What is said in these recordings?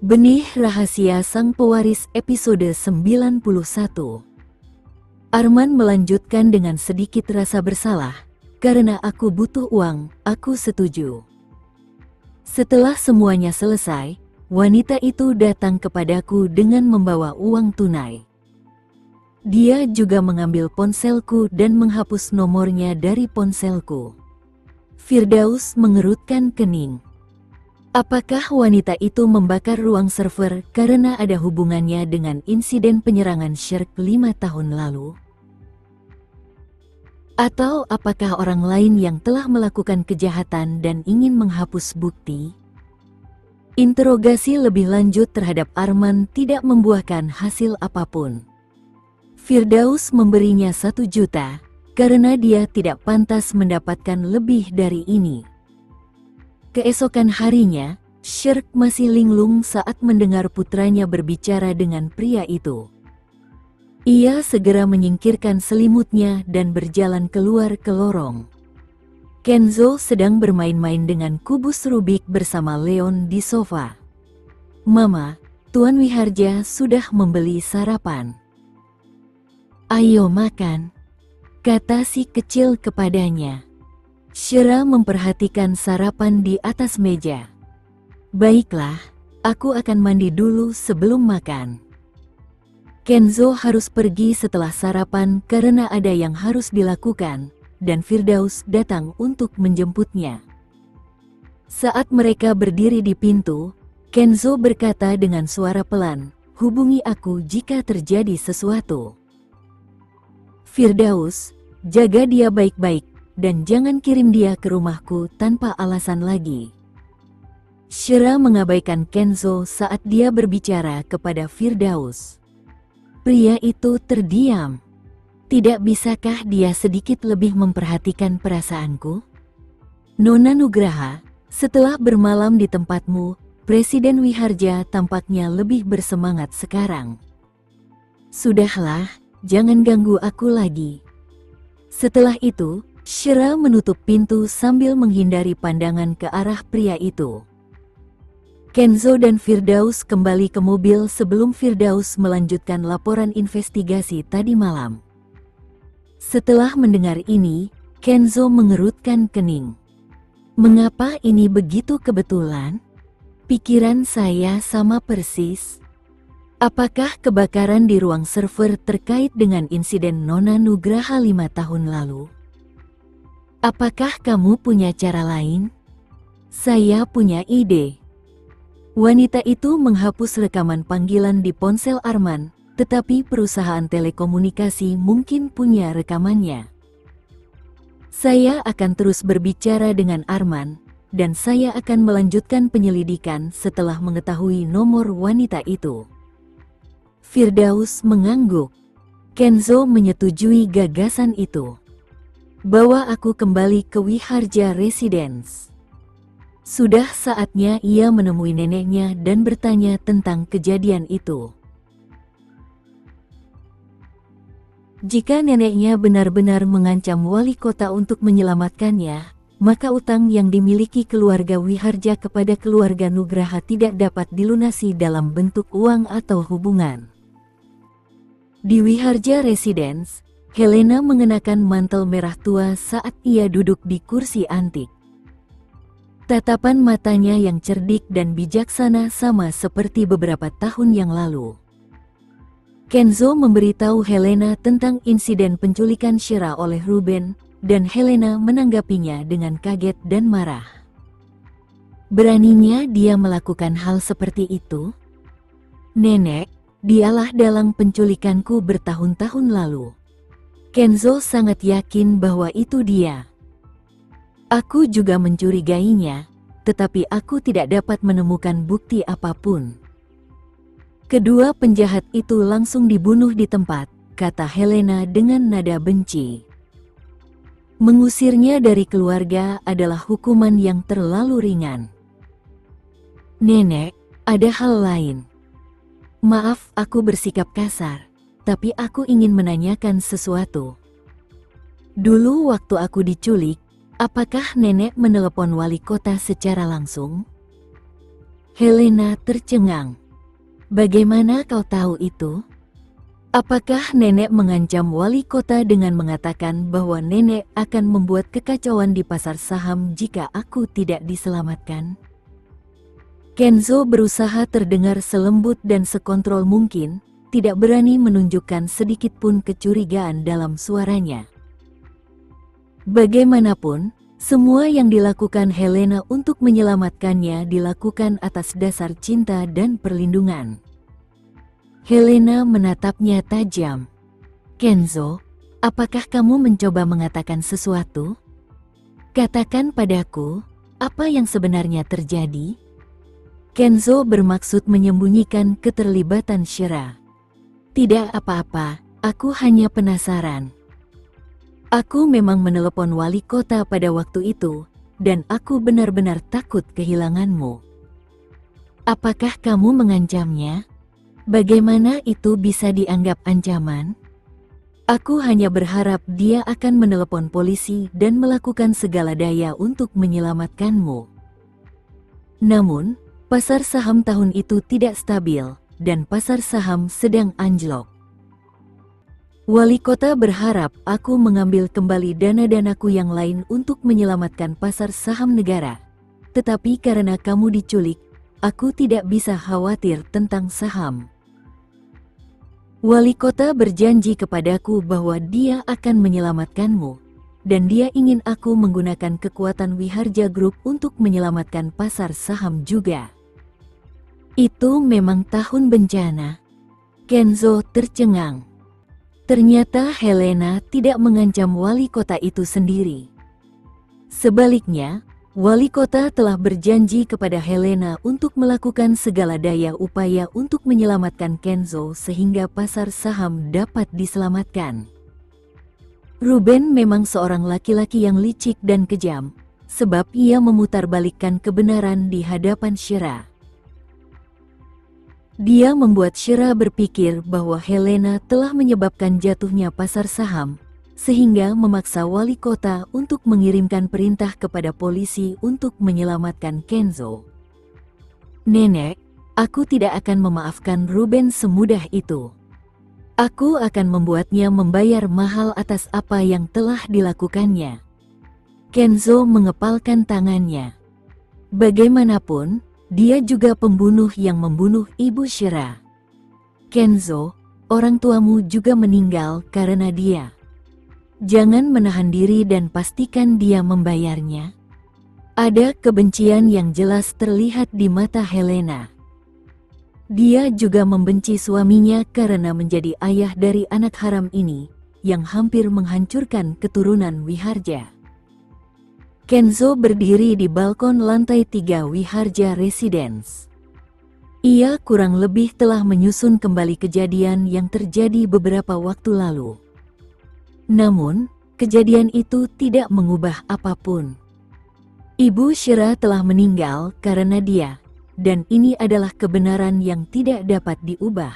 Benih Rahasia Sang Pewaris episode 91. Arman melanjutkan dengan sedikit rasa bersalah. Karena aku butuh uang, aku setuju. Setelah semuanya selesai, wanita itu datang kepadaku dengan membawa uang tunai. Dia juga mengambil ponselku dan menghapus nomornya dari ponselku. Firdaus mengerutkan kening. Apakah wanita itu membakar ruang server karena ada hubungannya dengan insiden penyerangan Shirk 5 tahun lalu? Atau apakah orang lain yang telah melakukan kejahatan dan ingin menghapus bukti? Interogasi lebih lanjut terhadap Arman tidak membuahkan hasil apapun. Firdaus memberinya 1 juta karena dia tidak pantas mendapatkan lebih dari ini. Keesokan harinya, Shirk masih linglung saat mendengar putranya berbicara dengan pria itu. Ia segera menyingkirkan selimutnya dan berjalan keluar ke lorong. Kenzo sedang bermain-main dengan kubus Rubik bersama Leon di sofa. "Mama, Tuan Wiharja sudah membeli sarapan. Ayo makan," kata si kecil kepadanya. Shira memperhatikan sarapan di atas meja. "Baiklah, aku akan mandi dulu sebelum makan." Kenzo harus pergi setelah sarapan karena ada yang harus dilakukan, dan Firdaus datang untuk menjemputnya. Saat mereka berdiri di pintu, Kenzo berkata dengan suara pelan, "Hubungi aku jika terjadi sesuatu. Firdaus, jaga dia baik-baik. Dan jangan kirim dia ke rumahku tanpa alasan lagi." Shira mengabaikan Kenzo saat dia berbicara kepada Firdaus. Pria itu terdiam. Tidak bisakah dia sedikit lebih memperhatikan perasaanku? "Nona Nugraha, setelah bermalam di tempatmu, Presiden Wiharja tampaknya lebih bersemangat sekarang. Sudahlah, jangan ganggu aku lagi." Setelah itu, Shira menutup pintu sambil menghindari pandangan ke arah pria itu. Kenzo dan Firdaus kembali ke mobil sebelum Firdaus melanjutkan laporan investigasi tadi malam. Setelah mendengar ini, Kenzo mengerutkan kening. "Mengapa ini begitu kebetulan? Pikiran saya sama persis. Apakah kebakaran di ruang server terkait dengan insiden Nona Nugraha 5 tahun lalu? Apakah kamu punya cara lain? Saya punya ide." Wanita itu menghapus rekaman panggilan di ponsel Arman, tetapi perusahaan telekomunikasi mungkin punya rekamannya. "Saya akan terus berbicara dengan Arman, dan saya akan melanjutkan penyelidikan setelah mengetahui nomor wanita itu." Firdaus mengangguk. Kenzo menyetujui gagasan itu. "Bawa aku kembali ke Wiharja Residence." Sudah saatnya ia menemui neneknya dan bertanya tentang kejadian itu. Jika neneknya benar-benar mengancam wali kota untuk menyelamatkannya, maka utang yang dimiliki keluarga Wiharja kepada keluarga Nugraha tidak dapat dilunasi dalam bentuk uang atau hubungan. Di Wiharja Residence, Helena mengenakan mantel merah tua saat ia duduk di kursi antik. Tatapan matanya yang cerdik dan bijaksana sama seperti beberapa tahun yang lalu. Kenzo memberitahu Helena tentang insiden penculikan Shira oleh Ruben, dan Helena menanggapinya dengan kaget dan marah. Beraninya dia melakukan hal seperti itu? "Nenek, dialah dalang penculikanku bertahun-tahun lalu." Kenzo sangat yakin bahwa itu dia. "Aku juga mencurigainya, tetapi aku tidak dapat menemukan bukti apapun." "Kedua penjahat itu langsung dibunuh di tempat," kata Helena dengan nada benci. "Mengusirnya dari keluarga adalah hukuman yang terlalu ringan." "Nenek, ada hal lain. Maaf aku bersikap kasar, tapi aku ingin menanyakan sesuatu. Dulu waktu aku diculik, apakah nenek menelepon wali kota secara langsung?" Helena tercengang. Bagaimana kau tahu itu? Apakah nenek mengancam wali kota dengan mengatakan bahwa nenek akan membuat kekacauan di pasar saham jika aku tidak diselamatkan? Kenzo berusaha terdengar selembut dan sekontrol mungkin, tidak berani menunjukkan sedikit pun kecurigaan dalam suaranya. Bagaimanapun, semua yang dilakukan Helena untuk menyelamatkannya dilakukan atas dasar cinta dan perlindungan. Helena menatapnya tajam. Kenzo, apakah kamu mencoba mengatakan sesuatu? Katakan padaku, apa yang sebenarnya terjadi? Kenzo bermaksud menyembunyikan keterlibatan Shira. Tidak apa-apa, aku hanya penasaran. Aku memang menelepon wali kota pada waktu itu, dan aku benar-benar takut kehilanganmu. Apakah kamu mengancamnya? Bagaimana itu bisa dianggap ancaman? Aku hanya berharap dia akan menelepon polisi dan melakukan segala daya untuk menyelamatkanmu. Namun, pasar saham tahun itu tidak stabil, dan pasar saham sedang anjlok. Wali kota berharap aku mengambil kembali dana-danaku yang lain untuk menyelamatkan pasar saham negara. Tetapi karena kamu diculik, aku tidak bisa khawatir tentang saham. Wali kota berjanji kepadaku bahwa dia akan menyelamatkanmu, dan dia ingin aku menggunakan kekuatan Wiharja Group untuk menyelamatkan pasar saham juga. Itu memang tahun bencana. Kenzo tercengang. Ternyata Helena tidak mengancam wali kota itu sendiri. Sebaliknya, wali kota telah berjanji kepada Helena untuk melakukan segala daya upaya untuk menyelamatkan Kenzo sehingga pasar saham dapat diselamatkan. Ruben memang seorang laki-laki yang licik dan kejam, sebab ia memutarbalikkan kebenaran di hadapan Shira. Dia membuat Shira berpikir bahwa Helena telah menyebabkan jatuhnya pasar saham, sehingga memaksa wali kota untuk mengirimkan perintah kepada polisi untuk menyelamatkan Kenzo. Nenek, aku tidak akan memaafkan Ruben semudah itu. Aku akan membuatnya membayar mahal atas apa yang telah dilakukannya. Kenzo mengepalkan tangannya. Bagaimanapun, dia juga pembunuh yang membunuh ibu Shira. Kenzo, orang tuamu juga meninggal karena dia. Jangan menahan diri dan pastikan dia membayarnya. Ada kebencian yang jelas terlihat di mata Helena. Dia juga membenci suaminya karena menjadi ayah dari anak haram ini, yang hampir menghancurkan keturunan Wiharja. Kenzo berdiri di balkon lantai 3 Wiharja Residence. Ia kurang lebih telah menyusun kembali kejadian yang terjadi beberapa waktu lalu. Namun, kejadian itu tidak mengubah apapun. Ibu Shira telah meninggal karena dia, dan ini adalah kebenaran yang tidak dapat diubah.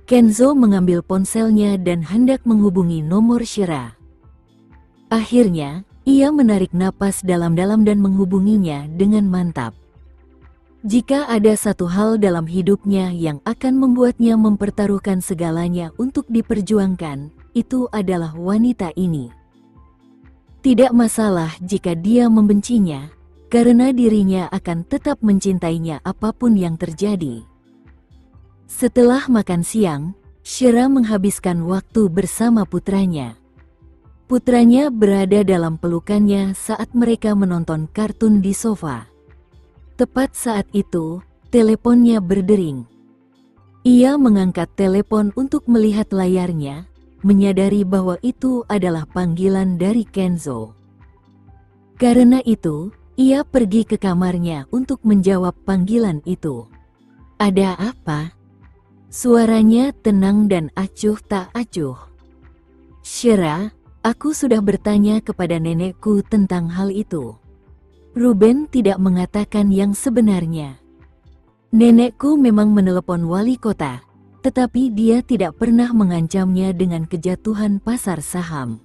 Kenzo mengambil ponselnya dan hendak menghubungi nomor Shira. Akhirnya, ia menarik napas dalam-dalam dan menghubunginya dengan mantap. Jika ada satu hal dalam hidupnya yang akan membuatnya mempertaruhkan segalanya untuk diperjuangkan, itu adalah wanita ini. Tidak masalah jika dia membencinya, karena dirinya akan tetap mencintainya apapun yang terjadi. Setelah makan siang, Shira menghabiskan waktu bersama putranya. Putranya berada dalam pelukannya saat mereka menonton kartun di sofa. Tepat saat itu, teleponnya berdering. Ia mengangkat telepon untuk melihat layarnya, menyadari bahwa itu adalah panggilan dari Kenzo. Karena itu, ia pergi ke kamarnya untuk menjawab panggilan itu. Ada apa? Suaranya tenang dan acuh tak acuh. Shira, aku sudah bertanya kepada nenekku tentang hal itu. Ruben tidak mengatakan yang sebenarnya. Nenekku memang menelepon wali kota, tetapi dia tidak pernah mengancamnya dengan kejatuhan pasar saham.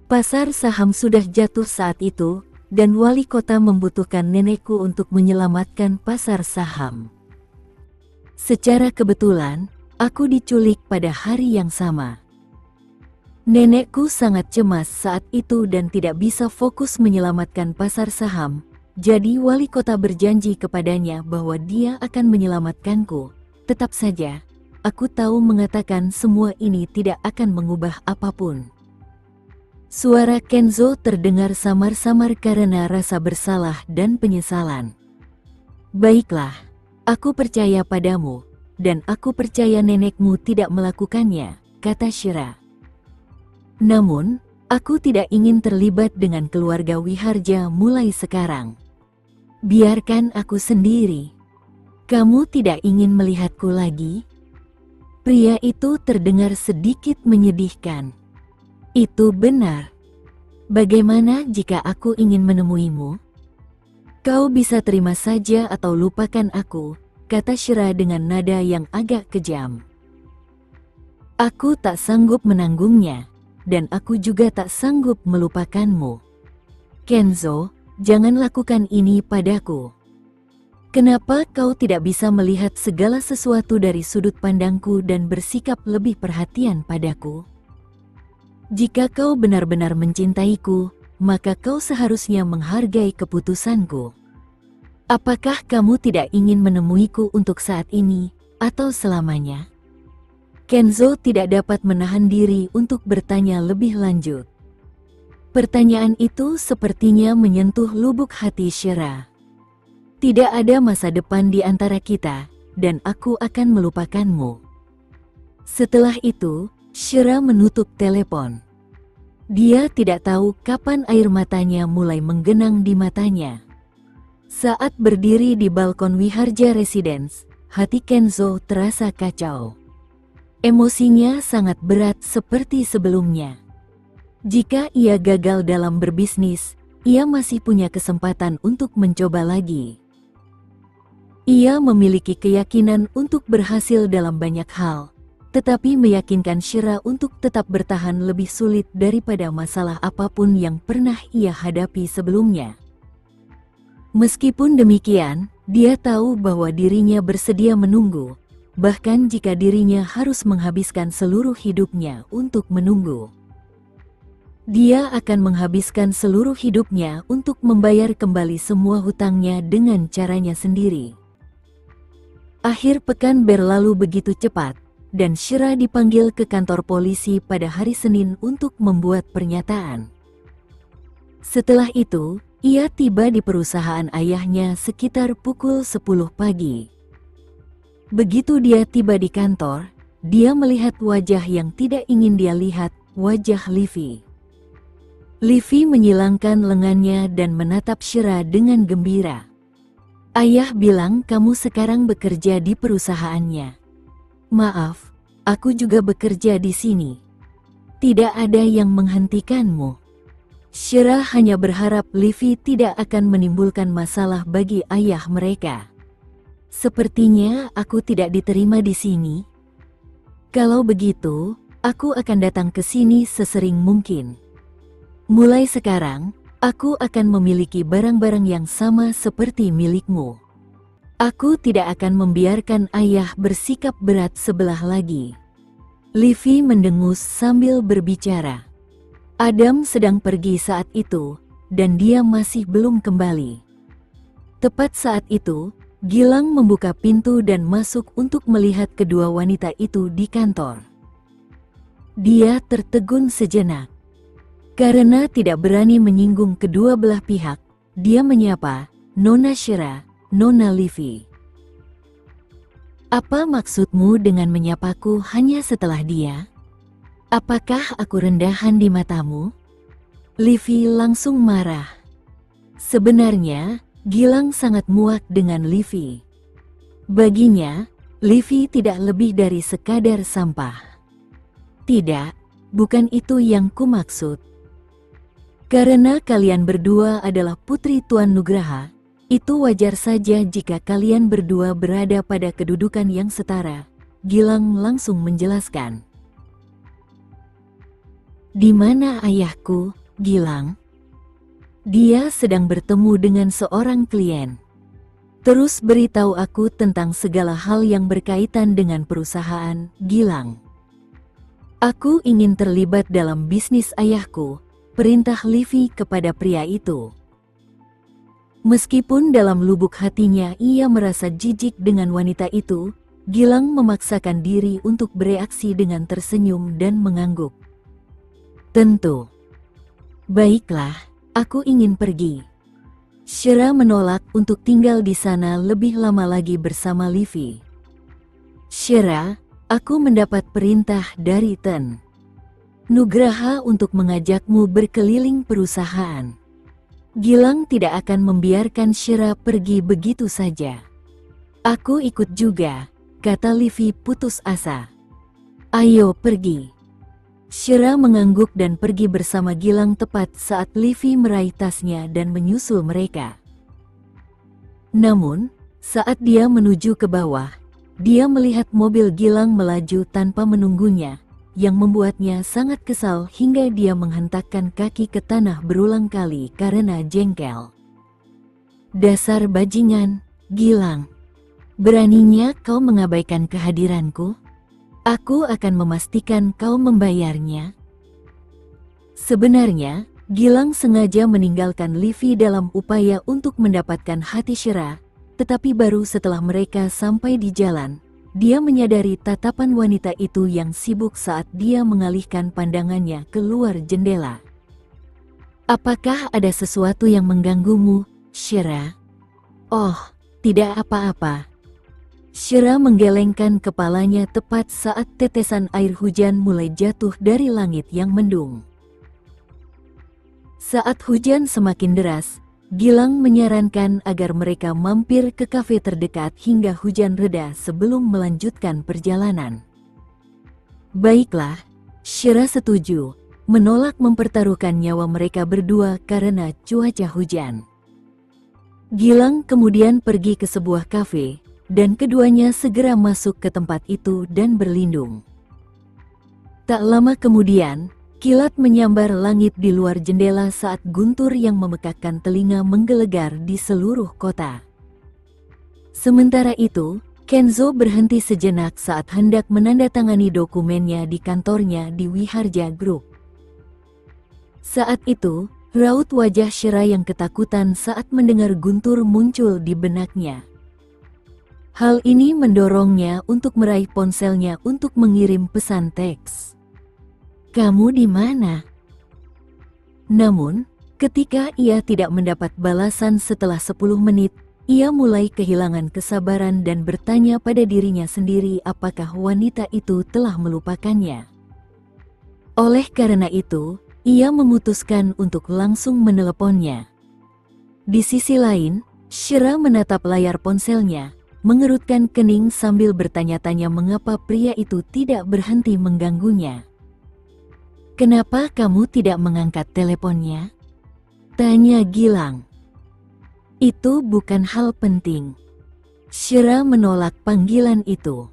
Pasar saham sudah jatuh saat itu, dan wali kota membutuhkan nenekku untuk menyelamatkan pasar saham. Secara kebetulan, aku diculik pada hari yang sama. Nenekku sangat cemas saat itu dan tidak bisa fokus menyelamatkan pasar saham, jadi wali kota berjanji kepadanya bahwa dia akan menyelamatkanku. Tetap saja, aku tahu mengatakan semua ini tidak akan mengubah apapun. Suara Kenzo terdengar samar-samar karena rasa bersalah dan penyesalan. Baiklah, aku percaya padamu, dan aku percaya nenekmu tidak melakukannya, kata Shira. Namun, aku tidak ingin terlibat dengan keluarga Wiharja mulai sekarang. Biarkan aku sendiri. Kamu tidak ingin melihatku lagi? Pria itu terdengar sedikit menyedihkan. Itu benar. Bagaimana jika aku ingin menemuimu? Kau bisa terima saja atau lupakan aku, kata Shira dengan nada yang agak kejam. Aku tak sanggup menanggungnya, dan aku juga tak sanggup melupakanmu. Kenzo, jangan lakukan ini padaku. Kenapa kau tidak bisa melihat segala sesuatu dari sudut pandangku dan bersikap lebih perhatian padaku? Jika kau benar-benar mencintaiku, maka kau seharusnya menghargai keputusanku. Apakah kamu tidak ingin menemuiku untuk saat ini, atau selamanya? Kenzo tidak dapat menahan diri untuk bertanya lebih lanjut. Pertanyaan itu sepertinya menyentuh lubuk hati Shira. Tidak ada masa depan di antara kita, dan aku akan melupakanmu. Setelah itu, Shira menutup telepon. Dia tidak tahu kapan air matanya mulai menggenang di matanya. Saat berdiri di balkon Wiharja Residence, hati Kenzo terasa kacau. Emosinya sangat berat seperti sebelumnya. Jika ia gagal dalam berbisnis, ia masih punya kesempatan untuk mencoba lagi. Ia memiliki keyakinan untuk berhasil dalam banyak hal, tetapi meyakinkan Shira untuk tetap bertahan lebih sulit daripada masalah apapun yang pernah ia hadapi sebelumnya. Meskipun demikian, dia tahu bahwa dirinya bersedia menunggu, bahkan jika dirinya harus menghabiskan seluruh hidupnya untuk menunggu. Dia akan menghabiskan seluruh hidupnya untuk membayar kembali semua hutangnya dengan caranya sendiri. Akhir pekan berlalu begitu cepat, dan Shira dipanggil ke kantor polisi pada hari Senin untuk membuat pernyataan. Setelah itu, ia tiba di perusahaan ayahnya sekitar pukul 10 pagi. Begitu dia tiba di kantor, dia melihat wajah yang tidak ingin dia lihat, wajah Livy. Livy menyilangkan lengannya dan menatap Shira dengan gembira. Ayah bilang kamu sekarang bekerja di perusahaannya. Maaf, aku juga bekerja di sini. Tidak ada yang menghentikanmu. Shira hanya berharap Livy tidak akan menimbulkan masalah bagi ayah mereka. Sepertinya aku tidak diterima di sini. Kalau begitu, aku akan datang ke sini sesering mungkin. Mulai sekarang, aku akan memiliki barang-barang yang sama seperti milikmu. Aku tidak akan membiarkan ayah bersikap berat sebelah lagi. Livy mendengus sambil berbicara. Adam sedang pergi saat itu, dan dia masih belum kembali. Tepat saat itu, Gilang membuka pintu dan masuk untuk melihat kedua wanita itu di kantor. Dia tertegun sejenak. Karena tidak berani menyinggung kedua belah pihak, dia menyapa, Nona Shira, Nona Livy. Apa maksudmu dengan menyapaku hanya setelah dia? Apakah aku rendahan di matamu? Livy langsung marah. Sebenarnya, Gilang sangat muak dengan Livy. Baginya, Livy tidak lebih dari sekadar sampah. Tidak, bukan itu yang kumaksud. Karena kalian berdua adalah putri Tuan Nugraha, itu wajar saja jika kalian berdua berada pada kedudukan yang setara, Gilang langsung menjelaskan. Di mana ayahku, Gilang? Dia sedang bertemu dengan seorang klien. Terus beritahu aku tentang segala hal yang berkaitan dengan perusahaan, Gilang. Aku ingin terlibat dalam bisnis ayahku, perintah Livi kepada pria itu. Meskipun dalam lubuk hatinya ia merasa jijik dengan wanita itu, Gilang memaksakan diri untuk bereaksi dengan tersenyum dan mengangguk. Tentu. Baiklah, aku ingin pergi. Shira menolak untuk tinggal di sana lebih lama lagi bersama Livi. Shira, aku mendapat perintah dari Ten Nugraha untuk mengajakmu berkeliling perusahaan. Gilang tidak akan membiarkan Shira pergi begitu saja. Aku ikut juga, kata Livi putus asa. Ayo pergi. Shira mengangguk dan pergi bersama Gilang tepat saat Livi meraih tasnya dan menyusul mereka. Namun, saat dia menuju ke bawah, dia melihat mobil Gilang melaju tanpa menunggunya, yang membuatnya sangat kesal hingga dia menghentakkan kaki ke tanah berulang kali karena jengkel. Dasar bajingan, Gilang. Beraninya kau mengabaikan kehadiranku? Aku akan memastikan kau membayarnya. Sebenarnya, Gilang sengaja meninggalkan Livi dalam upaya untuk mendapatkan hati Shira, tetapi baru setelah mereka sampai di jalan, dia menyadari tatapan wanita itu yang sibuk saat dia mengalihkan pandangannya keluar jendela. Apakah ada sesuatu yang mengganggumu, Shira? Oh, tidak apa-apa. Shira menggelengkan kepalanya tepat saat tetesan air hujan mulai jatuh dari langit yang mendung. Saat hujan semakin deras, Gilang menyarankan agar mereka mampir ke kafe terdekat hingga hujan reda sebelum melanjutkan perjalanan. Baiklah, Shira setuju, menolak mempertaruhkan nyawa mereka berdua karena cuaca hujan. Gilang kemudian pergi ke sebuah kafe, dan keduanya segera masuk ke tempat itu dan berlindung. Tak lama kemudian, kilat menyambar langit di luar jendela saat guntur yang memekakkan telinga menggelegar di seluruh kota. Sementara itu, Kenzo berhenti sejenak saat hendak menandatangani dokumennya di kantornya di Wiharja Group. Saat itu, raut wajah Shira yang ketakutan saat mendengar guntur muncul di benaknya. Hal ini mendorongnya untuk meraih ponselnya untuk mengirim pesan teks. Kamu di mana? Namun, ketika ia tidak mendapat balasan setelah 10 menit, ia mulai kehilangan kesabaran dan bertanya pada dirinya sendiri apakah wanita itu telah melupakannya. Oleh karena itu, ia memutuskan untuk langsung meneleponnya. Di sisi lain, Shira menatap layar ponselnya, mengerutkan kening sambil bertanya-tanya mengapa pria itu tidak berhenti mengganggunya. Kenapa kamu tidak mengangkat teleponnya? Tanya Gilang. Itu bukan hal penting. Shira menolak panggilan itu.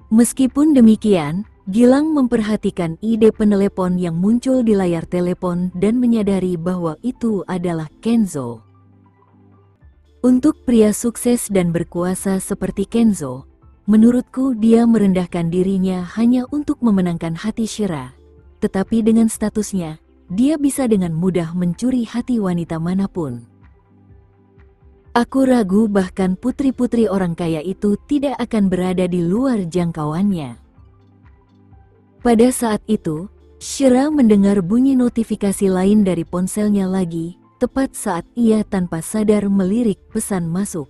Meskipun demikian, Gilang memperhatikan ide penelepon yang muncul di layar telepon dan menyadari bahwa itu adalah Kenzo. Untuk pria sukses dan berkuasa seperti Kenzo, menurutku dia merendahkan dirinya hanya untuk memenangkan hati Shira. Tetapi dengan statusnya, dia bisa dengan mudah mencuri hati wanita manapun. Aku ragu bahkan putri-putri orang kaya itu tidak akan berada di luar jangkauannya. Pada saat itu, Shira mendengar bunyi notifikasi lain dari ponselnya lagi, tepat saat ia tanpa sadar melirik pesan masuk.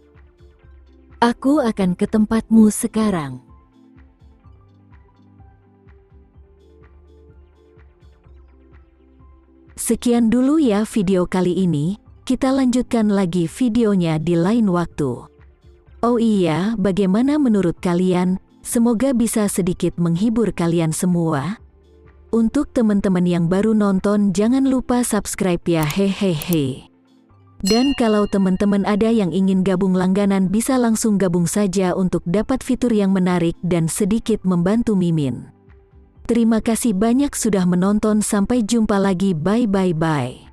Aku akan ke tempatmu sekarang. Sekian dulu ya video kali ini, kita lanjutkan lagi videonya di lain waktu. Oh iya, bagaimana menurut kalian? Semoga bisa sedikit menghibur kalian semua. Untuk teman-teman yang baru nonton jangan lupa subscribe ya hehehe. Dan kalau teman-teman ada yang ingin gabung langganan bisa langsung gabung saja untuk dapat fitur yang menarik dan sedikit membantu Mimin. Terima kasih banyak sudah menonton, sampai jumpa lagi, bye bye bye.